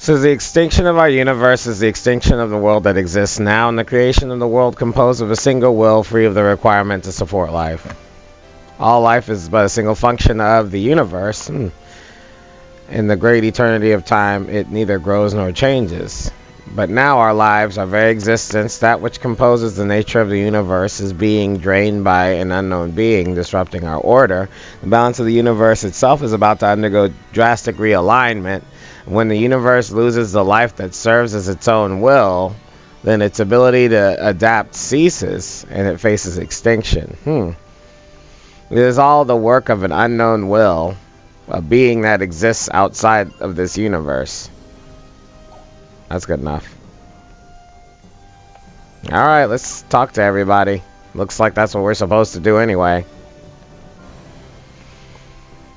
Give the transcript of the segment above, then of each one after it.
So the extinction of our universe is the extinction of the world that exists now, and the creation of the world composed of a single will, free of the requirement to support life. All life is but a single function of the universe. In the great eternity of time, it neither grows nor changes. But now our lives, our very existence, that which composes the nature of the universe, is being drained by an unknown being, disrupting our order. The balance of the universe itself is about to undergo drastic realignment. When the universe loses the life that serves as its own will, then its ability to adapt ceases, and it faces extinction. It is all the work of an unknown will, a being that exists outside of this universe. That's good enough. Alright, let's talk to everybody. Looks like that's what we're supposed to do anyway.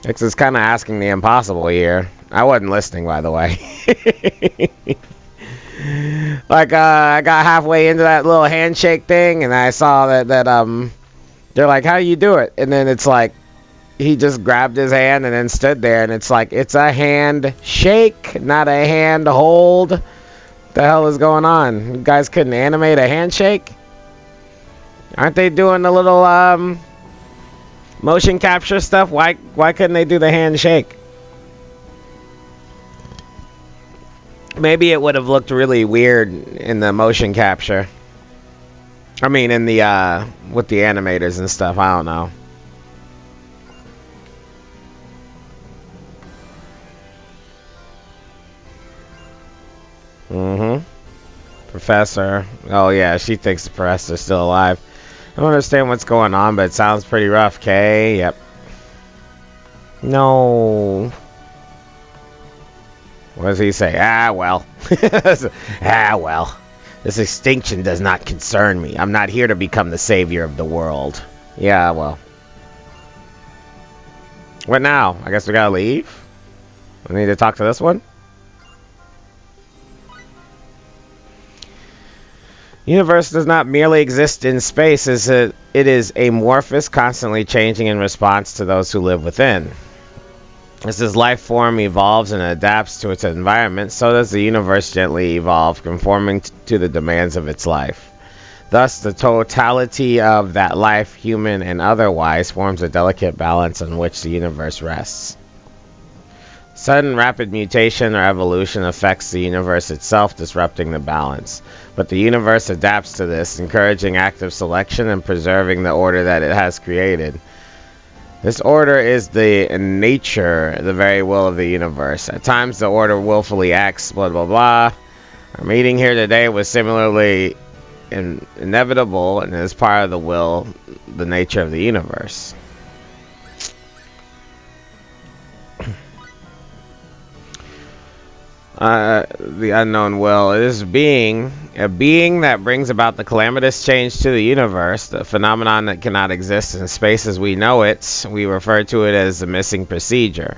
X is kind of asking the impossible here. I wasn't listening, by the way. Like, I got halfway into that little handshake thing, and I saw that they're like, how do you do it? And then it's like, he just grabbed his hand and then stood there, and it's like, it's a hand shake, not a hand hold. What the hell is going on? You guys couldn't animate a handshake? Aren't they doing the little motion capture stuff? Why couldn't they do the handshake? Maybe it would have looked really weird in the motion capture. I mean, in the with the animators and stuff. I don't know. Professor. Oh yeah, she thinks the professor's still alive. I don't understand what's going on, but it sounds pretty rough. Kay, yep. No. What does he say? Ah, well. Ah, well. This extinction does not concern me. I'm not here to become the savior of the world. Yeah, well. What now? I guess we gotta leave? We need to talk to this one? Universe does not merely exist in space, it is amorphous, constantly changing in response to those who live within. As this life form evolves and adapts to its environment, so does the universe gently evolve, conforming to the demands of its life. Thus, the totality of that life, human and otherwise, forms a delicate balance on which the universe rests. Sudden rapid mutation or evolution affects the universe itself, disrupting the balance. But the universe adapts to this, encouraging active selection and preserving the order that it has created. This order is the nature, the very will of the universe. At times the order willfully acts, blah blah blah. Our meeting here today was similarly inevitable and is part of the will, the nature of the universe. The unknown will is a being that brings about the calamitous change to the universe, the phenomenon that cannot exist in space as we know it. We refer to it as the missing procedure.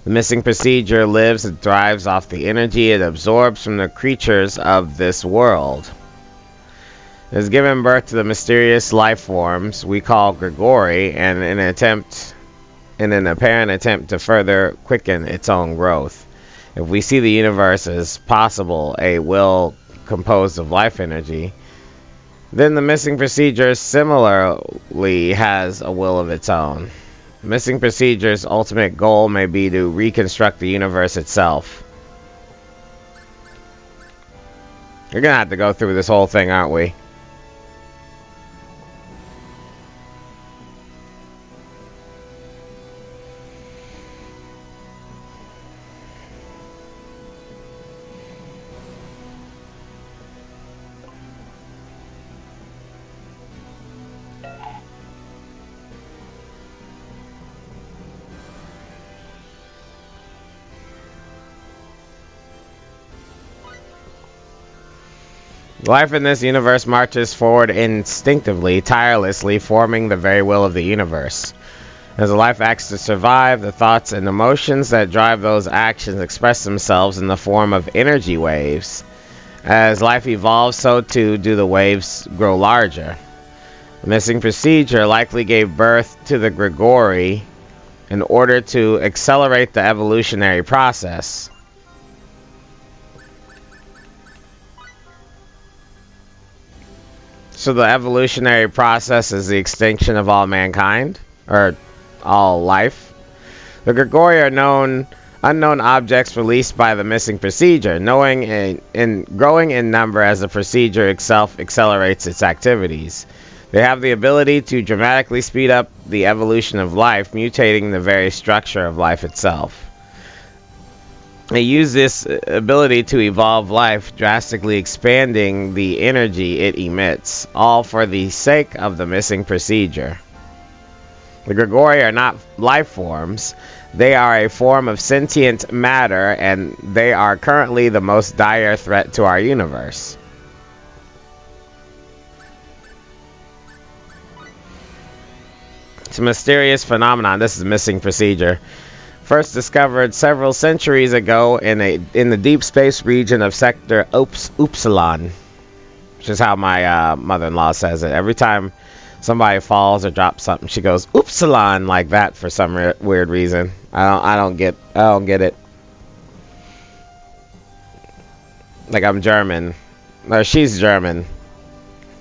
The missing procedure lives and thrives off the energy it absorbs from the creatures of this world. It has given birth to the mysterious life forms we call Grigori, and in an apparent attempt to further quicken its own growth. If we see the universe as possible, a will composed of life energy, then the missing procedure similarly has a will of its own. The missing procedure's ultimate goal may be to reconstruct the universe itself. You're gonna have to go through this whole thing, aren't we? Life in this universe marches forward instinctively, tirelessly, forming the very will of the universe. As a life acts to survive, the thoughts and emotions that drive those actions express themselves in the form of energy waves. As life evolves, so too do the waves grow larger. The missing procedure likely gave birth to the Grigori in order to accelerate the evolutionary process. So the evolutionary process is the extinction of all mankind, or all life. The Grigori are unknown objects released by the missing procedure, growing in number as the procedure itself accelerates its activities. They have the ability to dramatically speed up the evolution of life, mutating the very structure of life itself. They use this ability to evolve life, drastically expanding the energy it emits, all for the sake of the missing procedure. The Grigori are not life forms. They are a form of sentient matter, and they are currently the most dire threat to our universe. It's a mysterious phenomenon. This is missing procedure. First discovered several centuries ago in the deep space region of Sector Upsilon, which is how my mother-in-law says it. Every time somebody falls or drops something, she goes Upsilon like that for some weird reason. I don't get it. Like I'm German, or she's German.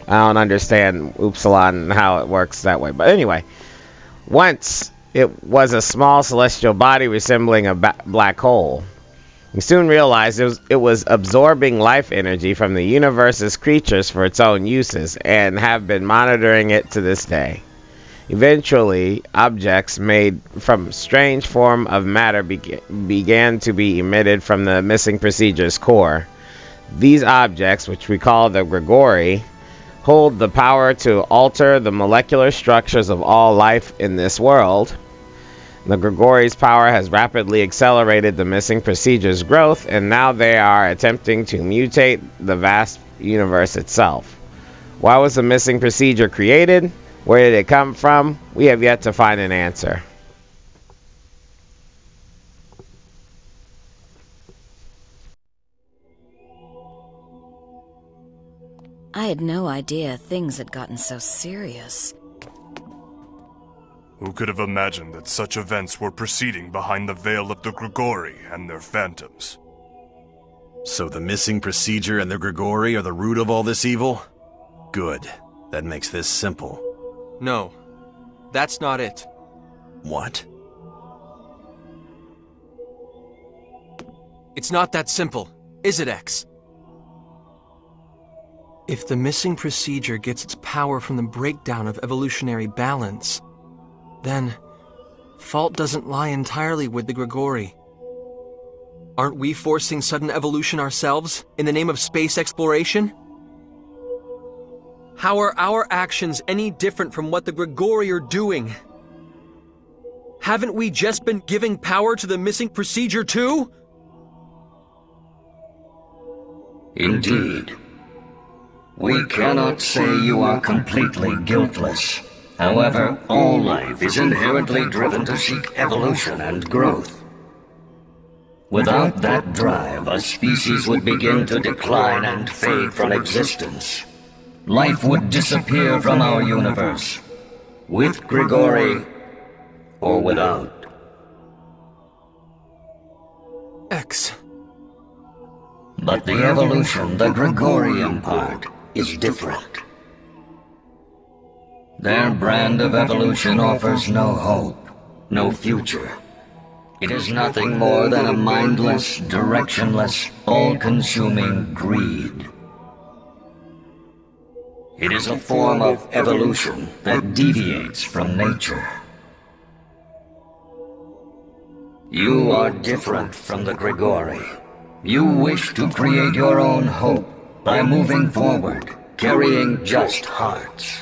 I don't understand Upsilon and how it works that way. But anyway, once it was a small celestial body resembling a black hole. We soon realized it was absorbing life energy from the universe's creatures for its own uses, and have been monitoring it to this day. Eventually, objects made from strange form of matter began to be emitted from the missing procedure's core. These objects, which we call the Grigori, hold the power to alter the molecular structures of all life in this world. The Grigori's power has rapidly accelerated the missing procedure's growth, and now they are attempting to mutate the vast universe itself. Why was the missing procedure created? Where did it come from? We have yet to find an answer. I had no idea things had gotten so serious. Who could have imagined that such events were proceeding behind the veil of the Grigori and their phantoms? So the missing procedure and the Grigori are the root of all this evil? Good. That makes this simple. No, that's not it. What? It's not that simple, is it, X? If the missing procedure gets its power from the breakdown of evolutionary balance, then fault doesn't lie entirely with the Grigori. Aren't we forcing sudden evolution ourselves in the name of space exploration? How are our actions any different from what the Grigori are doing? Haven't we just been giving power to the missing procedure too? Indeed. We cannot say you are completely guiltless. However, all life is inherently driven to seek evolution and growth. Without that drive, a species would begin to decline and fade from existence. Life would disappear from our universe, with Grigori or without. X. But the evolution the Grigori impart is different. Their brand of evolution offers no hope, no future. It is nothing more than a mindless, directionless, all-consuming greed. It is a form of evolution that deviates from nature. You are different from the Grigori. You wish to create your own hope by moving forward, carrying just hearts.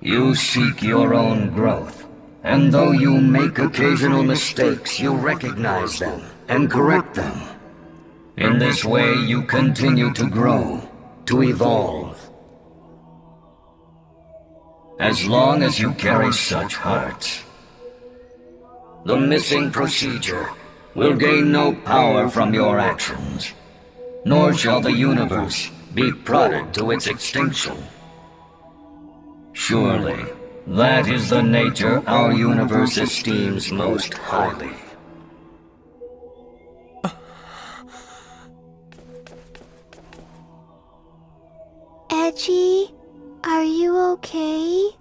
You seek your own growth, and though you make occasional mistakes, you recognize them and correct them. In this way, you continue to grow, to evolve. As long as you carry such hearts, the missing procedure will gain no power from your actions, nor shall the universe be prodded to its extinction. Surely, that is the nature our universe esteems most highly. Edgy, are you okay?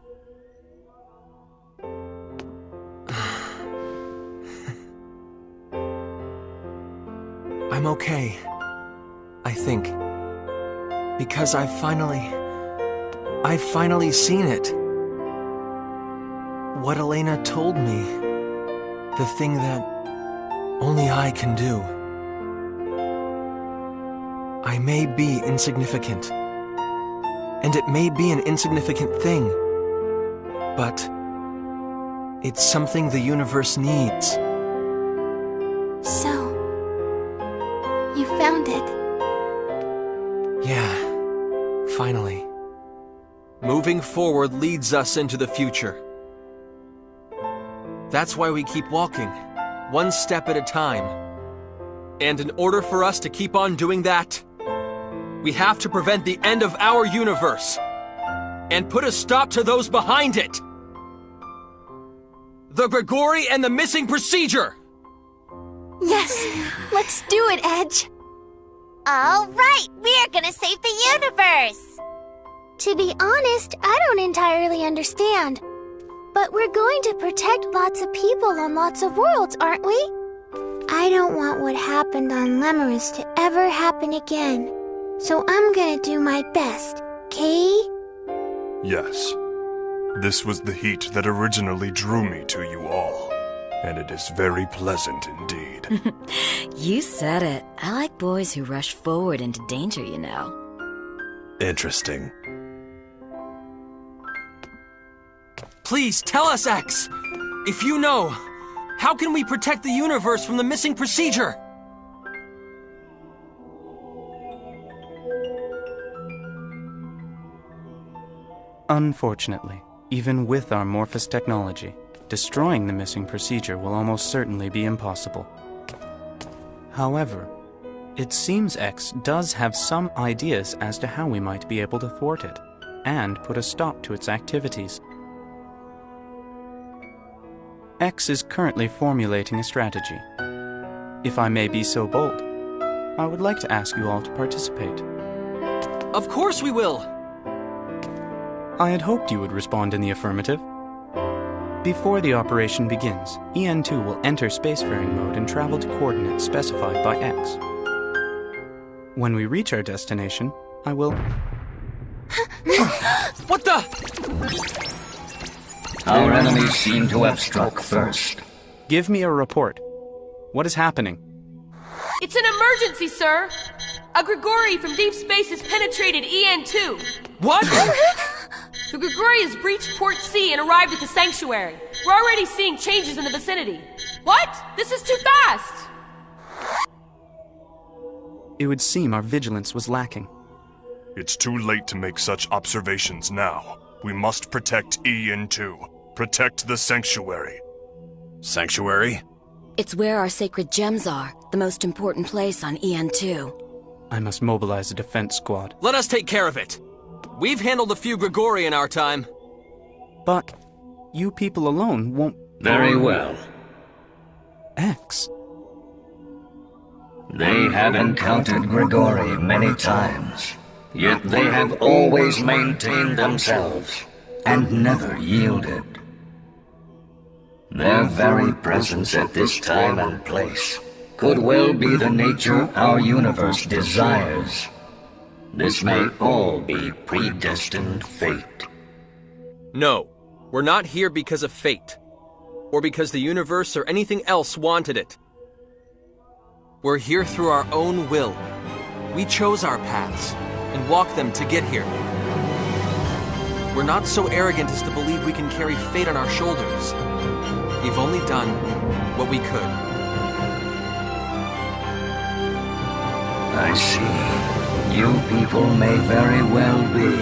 I'm okay, I think. Because I've finally seen it. What Elena told me. The thing that only I can do. I may be insignificant. And it may be an insignificant thing. But it's something the universe needs. So, you found it. Yeah, finally. Moving forward leads us into the future. That's why we keep walking, one step at a time. And in order for us to keep on doing that, we have to prevent the end of our universe and put a stop to those behind it. The Grigori and the missing procedure! Yes, let's do it, Edge. All right, we're gonna save the universe! To be honest, I don't entirely understand. But we're going to protect lots of people on lots of worlds, aren't we? I don't want what happened on Lemurus to ever happen again. So I'm gonna do my best, okay? Yes. This was the heat that originally drew me to you all. And it is very pleasant indeed. You said it. I like boys who rush forward into danger, you know. Interesting. Please, tell us, X! If you know, how can we protect the universe from the missing procedure? Unfortunately, even with our Morphous technology, destroying the missing procedure will almost certainly be impossible. However, it seems X does have some ideas as to how we might be able to thwart it, and put a stop to its activities. X is currently formulating a strategy. If I may be so bold, I would like to ask you all to participate. Of course we will! I had hoped you would respond in the affirmative. Before the operation begins, EN2 will enter spacefaring mode and travel to coordinates specified by X. When we reach our destination, I will... What the? Our enemies seem to have struck first. Give me a report. What is happening? It's an emergency, sir! A Grigori from deep space has penetrated EN2. What? The Grigori has breached Port C and arrived at the sanctuary. We're already seeing changes in the vicinity. What? This is too fast! It would seem our vigilance was lacking. It's too late to make such observations now. We must protect EN2. Protect the sanctuary. Sanctuary? It's where our sacred gems are, the most important place on EN2. I must mobilize a defense squad. Let us take care of it. We've handled a few Grigori in our time. But you people alone won't... Very well. X. They have encountered Grigori many times, yet they have always maintained themselves and never yielded. Their very presence at this time and place could well be the nature our universe desires. This may all be predestined fate. No, we're not here because of fate, or because the universe or anything else wanted it. We're here through our own will. We chose our paths and walked them to get here. We're not so arrogant as to believe we can carry fate on our shoulders. We've only done what we could. I see. You people may very well be.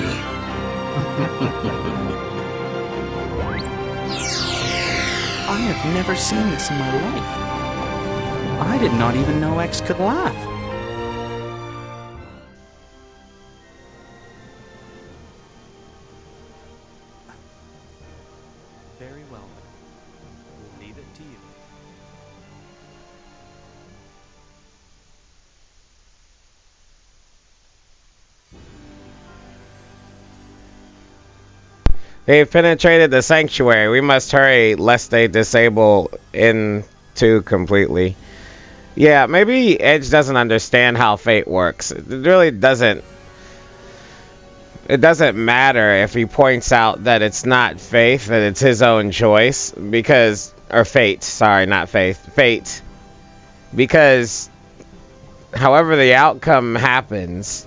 I have never seen this in my life. I did not even know X could laugh. Very well. We'll leave it to you. They've penetrated the sanctuary. We must hurry lest they disable into completely. Yeah, maybe Edge doesn't understand how fate works. It really doesn't. It doesn't matter if he points out that it's not faith, that it's his own choice, because, or fate, sorry, not faith, fate, because however the outcome happens,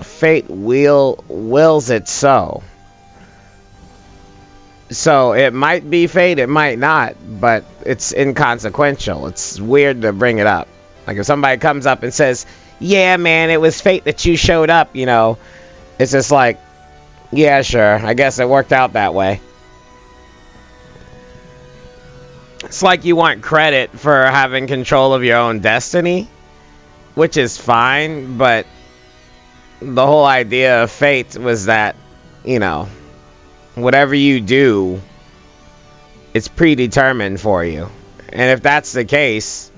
fate wills it so. So it might be fate, it might not, but it's inconsequential. It's weird to bring it up. Like if somebody comes up and says, yeah, man, it was fate that you showed up, you know, it's just like, yeah, sure, I guess it worked out that way. It's like you want credit for having control of your own destiny, which is fine, but the whole idea of fate was that, you know, whatever you do, it's predetermined for you. And if that's the case,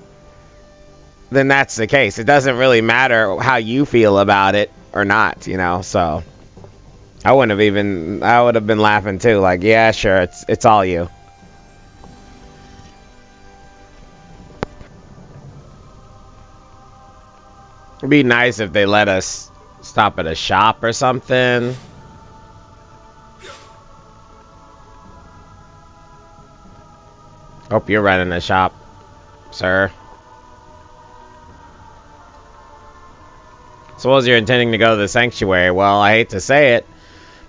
then that's the case. It doesn't really matter how you feel about it or not, you know, so I would have been laughing too, like, yeah, sure, it's all you. It'd be nice if they let us stop at a shop or something. Hope you're running a shop, sir. Suppose you're intending to go to the sanctuary. Well, I hate to say it,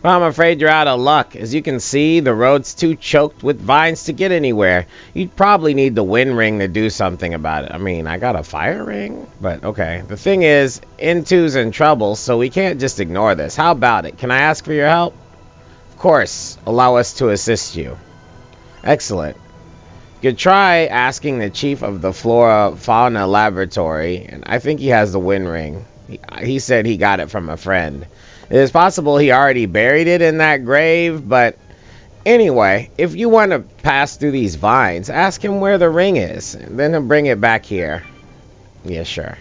but I'm afraid you're out of luck. As you can see, the road's too choked with vines to get anywhere. You'd probably need the wind ring to do something about it. I mean, I got a fire ring, but okay. The thing is, N2's in trouble, so we can't just ignore this. How about it? Can I ask for your help? Of course. Allow us to assist you. Excellent. You could try asking the chief of the Flora Fauna Laboratory, and I think he has the wind ring. He said he got it from a friend. It is possible he already buried it in that grave, but anyway, if you want to pass through these vines, ask him where the ring is, and then he'll bring it back here. Yeah, sure.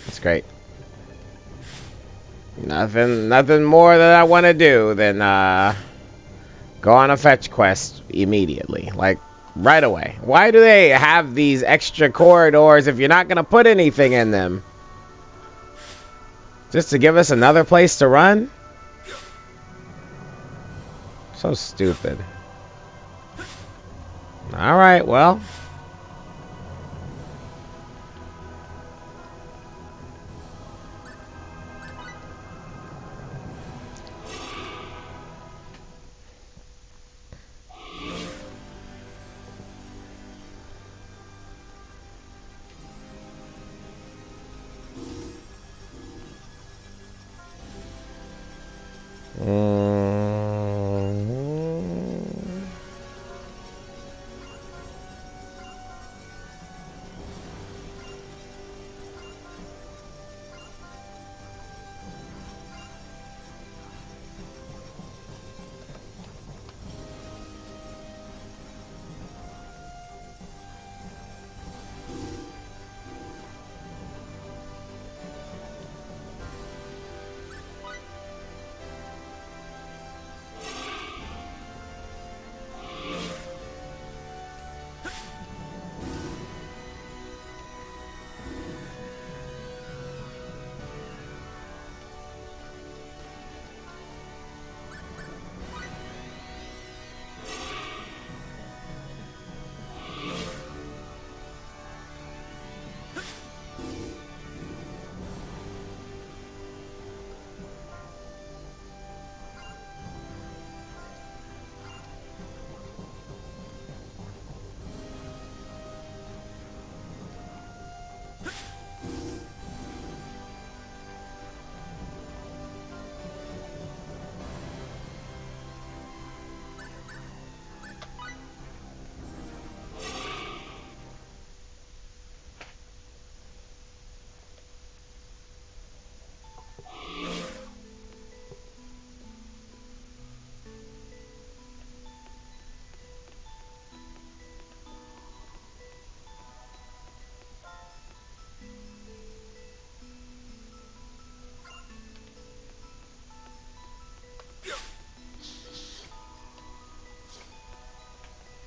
That's great. Nothing more that I want to do than go on a fetch quest immediately, like right away. Why do they have these extra corridors if you're not going to put anything in them? Just to give us another place to run? So stupid. Alright, well.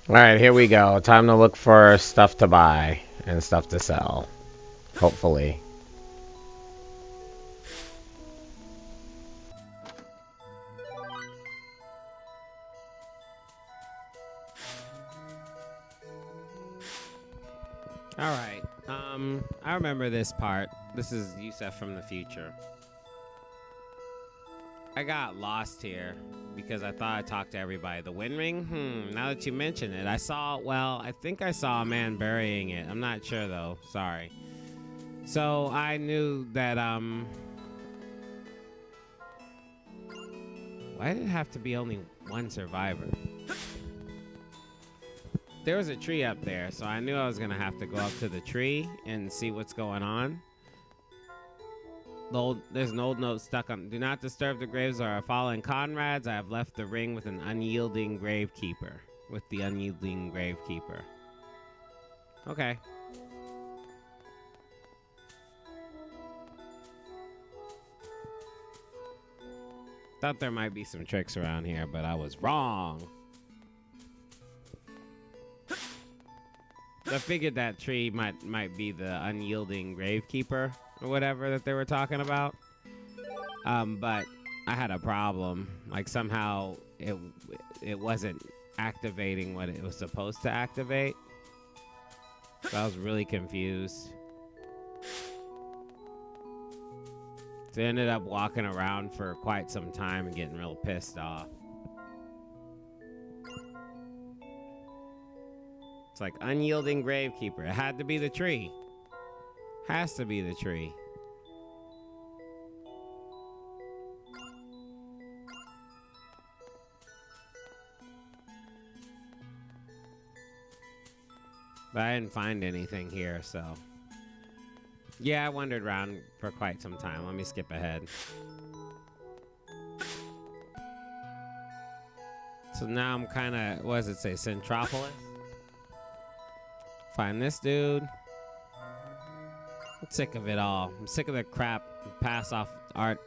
Alright, here we go. Time to look for stuff to buy and stuff to sell. Hopefully. Alright, I remember this part. This is Yusef from the future. I got lost here because I thought I talked to everybody. The wind ring? Now that you mention it, I think I saw a man burying it. I'm not sure though, sorry. So I knew that, why did it have to be only one survivor? There was a tree up there, so I knew I was gonna have to go up to the tree and see what's going on. There's an old note stuck on. Do not disturb the graves of our fallen comrades. I have left the ring with an unyielding gravekeeper. With the unyielding gravekeeper. Okay. Thought there might be some tricks around here, but I was wrong. I figured that tree might be the unyielding gravekeeper or whatever that they were talking about. But I had a problem. Like somehow it wasn't activating what it was supposed to activate. So I was really confused. So I ended up walking around for quite some time and getting real pissed off. It's like unyielding gravekeeper. It had to be the tree. Has to be the tree. But I didn't find anything here, so. Yeah, I wandered around for quite some time. Let me skip ahead. So now I'm kind of, what does it say, Centropolis? Find this dude. I'm sick of it all. I'm sick of the crap pass off art.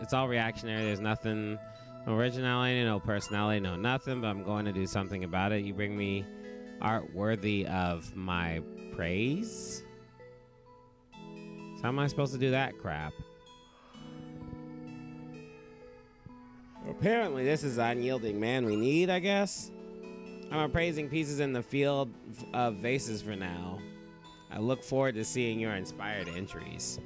It's all reactionary. There's nothing, no originality, no personality, no nothing, but I'm going to do something about it. You bring me art worthy of my praise? So how am I supposed to do that crap? Apparently this is the unyielding man we need, I guess. I'm appraising pieces in the field of vases for now. I look forward to seeing your inspired entries.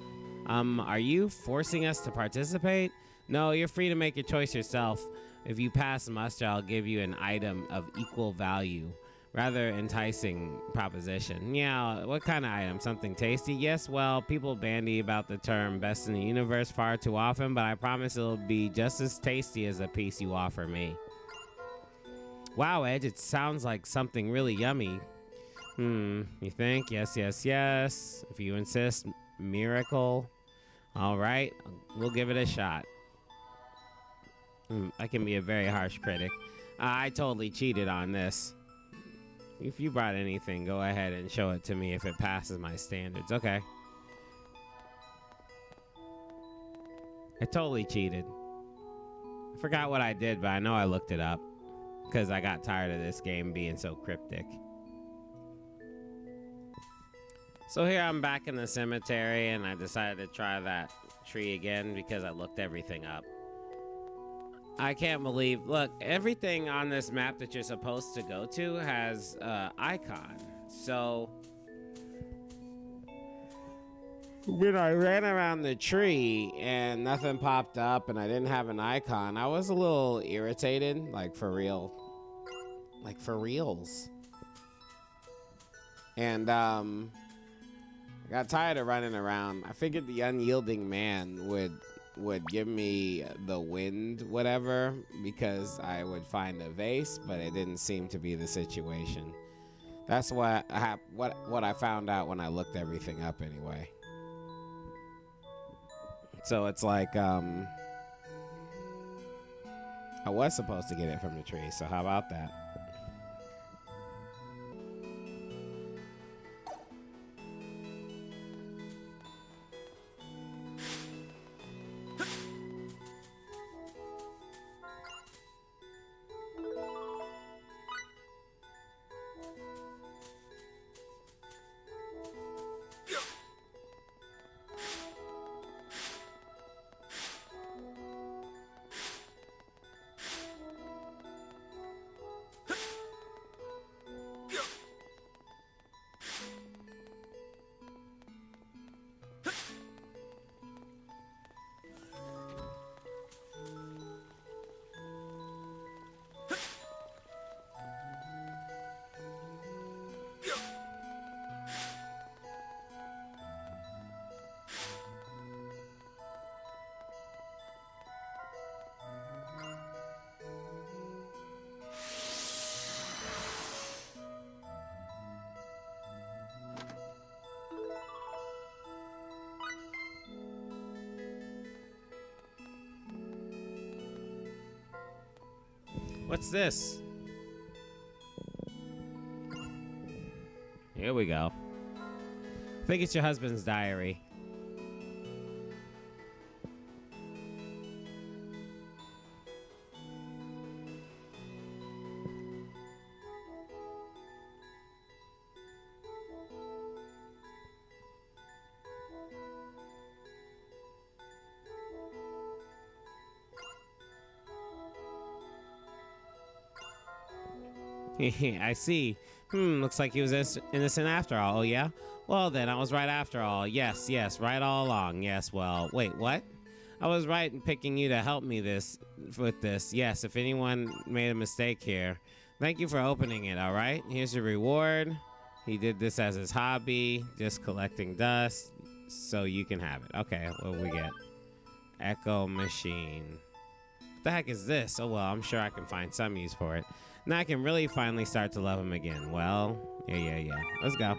Are you forcing us to participate? No, you're free to make your choice yourself. If you pass muster, I'll give you an item of equal value. Rather enticing proposition. Yeah, what kind of item? Something tasty? Yes, well, people bandy about the term best in the universe far too often, but I promise it'll be just as tasty as the piece you offer me. Wow, Edge, it sounds like something really yummy. You think? Yes, yes, yes. If you insist, miracle. All right, we'll give it a shot. I can be a very harsh critic. I totally cheated on this. If you brought anything, go ahead and show it to me if it passes my standards. Okay. I totally cheated. I forgot what I did, but I know I looked it up. Because I got tired of this game being so cryptic. So here I'm back in the cemetery, and I decided to try that tree again because I looked everything up. I can't believe, look, everything on this map that you're supposed to go to has icon. So when I ran around the tree and nothing popped up and I didn't have an icon, I was a little irritated, like for real. Like for reals. And I got tired of running around. I figured the unyielding man would give me the wind whatever because I would find a vase, but it didn't seem to be the situation. That's what I found out when I looked everything up anyway. So it's like I was supposed to get it from the tree, so how about that? What's this? Here we go. I think it's your husband's diary. I see. Looks like he was innocent after all. Oh, yeah? Well, then, I was right after all. Yes, right all along. Yes, well, wait, what? I was right in picking you to help me with this. Yes, if anyone made a mistake here. Thank you for opening it, all right? Here's your reward. He did this as his hobby, just collecting dust, so you can have it. Okay, what do we get? Echo machine. What the heck is this? Oh, well, I'm sure I can find some use for it. Now I can really finally start to love him again. Well, yeah. Let's go.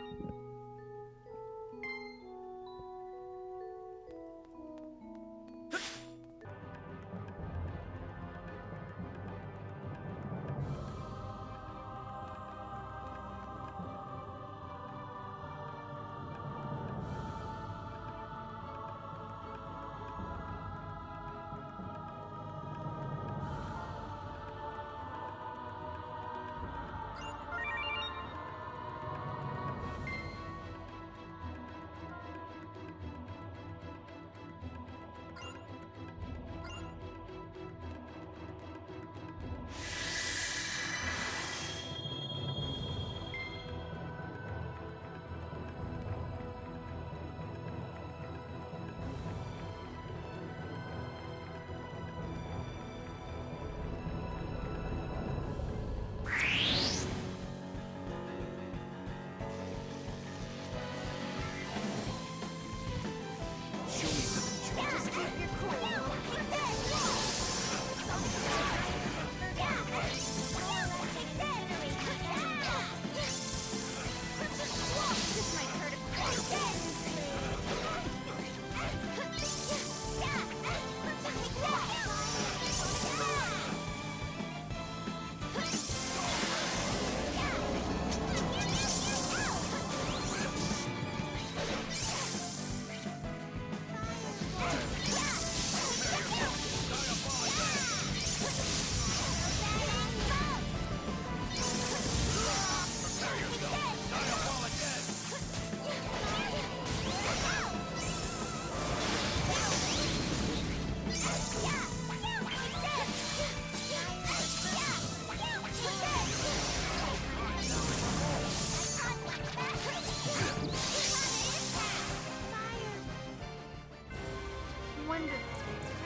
Wonderful.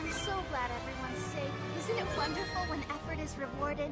I'm so glad everyone's safe. Isn't it wonderful when effort is rewarded?